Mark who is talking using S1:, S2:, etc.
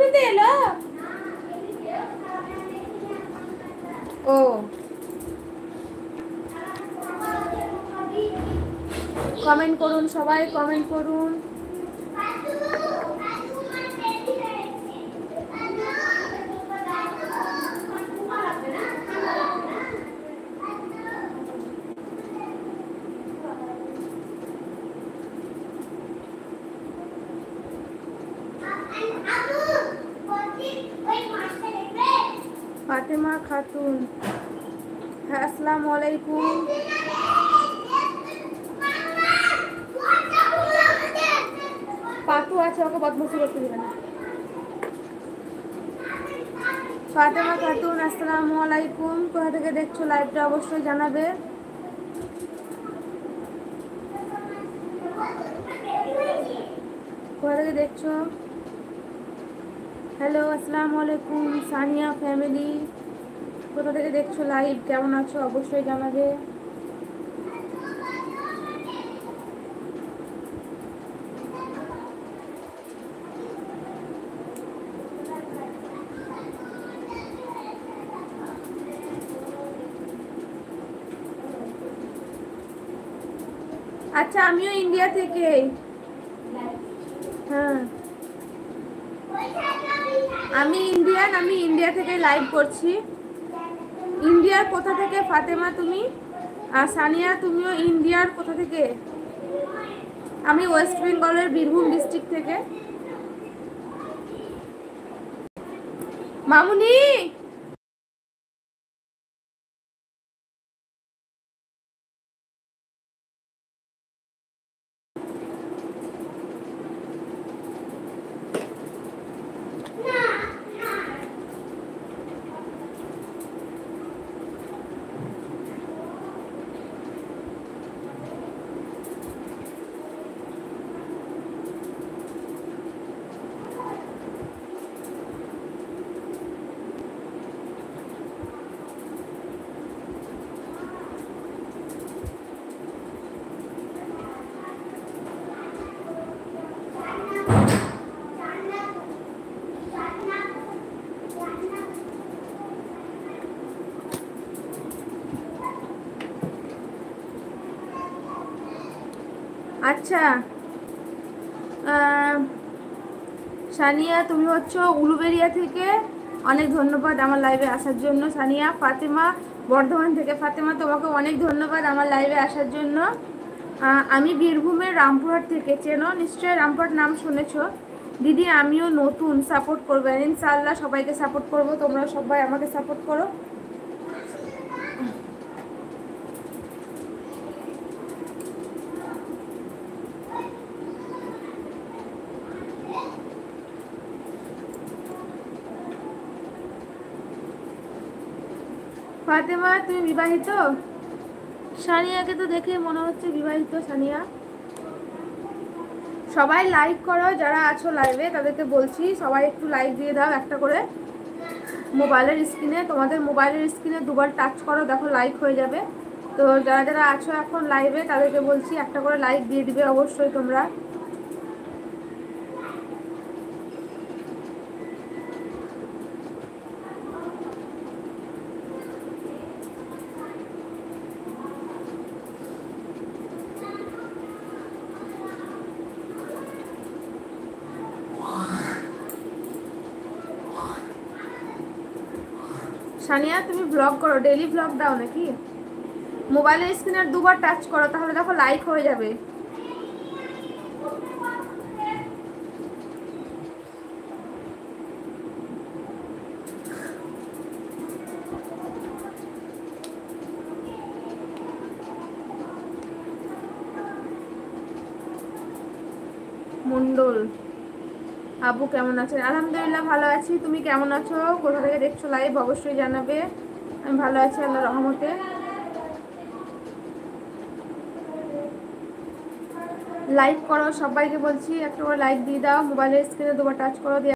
S1: খুলতে এলো? ও কমেন্ট করুন, সবাই কমেন্ট করুন। ফাতেমা খাতুন, হ্যাঁ আসসালামু আলাইকুম। পাতু আছে, ওকে বদমাশি করতে দিবে না। ফাতেমা খাতুন আসসালামু আলাইকুম, কোথা থেকে দেখছো লাইভটা অবশ্যই জানাবে। কোথা থেকে দেখছো? হ্যালো আসসালামু আলাইকুম সানিয়া ফ্যামিলি, কোথা থেকে দেখছো লাইভ, কেমন আছো অবশ্যই জানাবে। আচ্ছা আমিও ইন্ডিয়া থেকে। হ্যাঁ আমি ইন্ডিয়ান, আমি ইন্ডিয়া থেকে লাইভ করছি। ইন্ডিয়ার কোথা থেকে ফাতেমা তুমি? আর সানিয়া তুমিও ইন্ডিয়ার কোথা থেকে? আমি ওয়েস্ট বেঙ্গলের বীরভূম ডিস্ট্রিক্ট থেকে। মামুনি আচ্ছা সানিয়া তুমি হচ্ছে উলুবেড়িয়া থেকে, অনেক ধন্যবাদ আমার লাইভে আসার জন্য। সানিয়া ফাতেমা বর্ধমান থেকে, ফাতেমা তোমাকে অনেক ধন্যবাদ আমার লাইভে আসার জন্য। আমি বীরভূমের রামপুরহাট থেকে, চেনো নিশ্চয়ই, রামপুরহাট নাম শুনেছো। দিদি আমিও নতুন, সাপোর্ট করবেন ইনশাআল্লাহ, সবাইকে সাপোর্ট করবো, তোমরা সবাই আমাকে সাপোর্ট করো। ফাতেমা তুমি বিবাহিত? সানিয়াকে তো দেখে মনে হচ্ছে বিবাহিত। সানিয়া সবাই লাইক করো, যারা আছো লাইভে তাদেরকে বলছি সবাই একটু লাইক দিয়ে দাও একটা করে। মোবাইলের স্ক্রিনে, তোমাদের মোবাইলের স্ক্রিনে দুবার টাচ করো, দেখো লাইক হয়ে যাবে। তো যারা যারা আছো এখন লাইভে তাদেরকে বলছি একটা করে লাইক দিয়ে দিবে অবশ্যই তোমরা। সানিয়া তুমি ব্লগ করো, ডেইলি ব্লগ দাও নাকি? মোবাইলের স্ক্রিনের দুবার টাচ করো, তাহলে দেখো লাইক হয়ে যাবে। মন্ডল আবু কেমন আছেন? আলহামদুলিল্লাহ ভালো আছি, তুমি কেমন আছো? কোথা থেকে দেখছো লাইভ অবশ্যই জানাবে। আমি ভালো আছি আল্লাহর রহমতে। লাইক করো, সবাইকে বলছি একটা করে লাইক দিয়ে দাও, মোবাইলের স্ক্রিনে দুবার টাচ করো দিয়ে